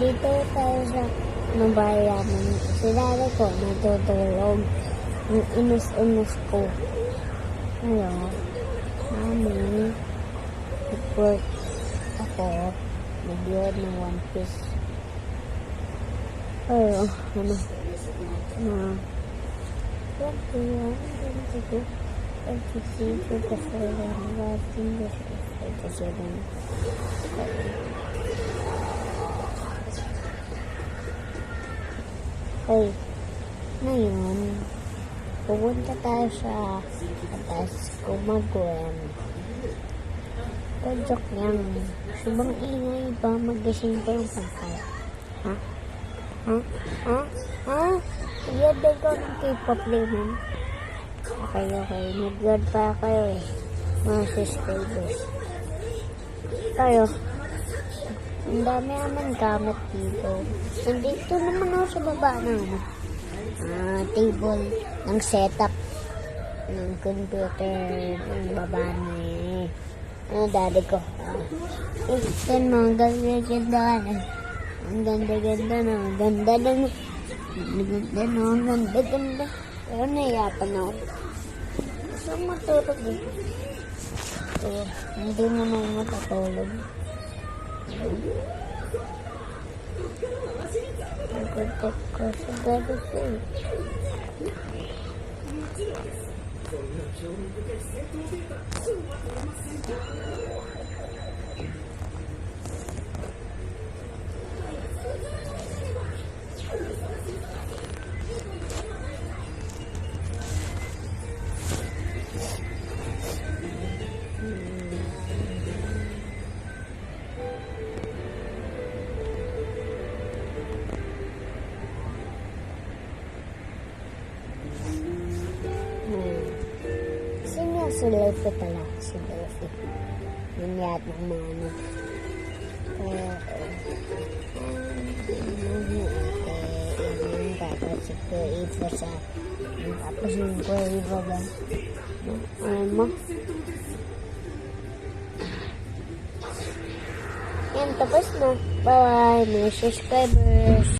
Dito tayo sa bayan. Si daddy ko natutulog. Ang inis-inis ko. Ngayon, mami, nag-work ako. Nag-load ng One Piece. Pero, ano, 21, 22, 23, 24, 27. Okay. Ngayon, pupunta tayo sa atas kumagwen. Joke lang. Subang ingay ba magising pa yung pangkal? Ha? Ha? Ha? Ha? Iyaday ko ng K-pop naman. Okay. Nag-guard pa kayo eh. Mga subscribers. Tayo. Ang dami naman gamit dito. Nandito naman ako sa baba na table ng setup ng computer ng baba ni daddy ko. Yan mo, ang ganda-ganda na. Ang ganda-ganda na. Ang ganda na. Ang ganda-ganda. Pero nahiyapan ako. Gusto matulog eh. So, hindi mo na matatulog. Nagpuntok ko sa daddy ko eh. Sulay ko pala si Delphi. Nangyat ng mga ano. Tapos si Kuya sa tapos yung Kuya ba? Ano mo? Yan, tapos na. Bye-bye, mga subscribers.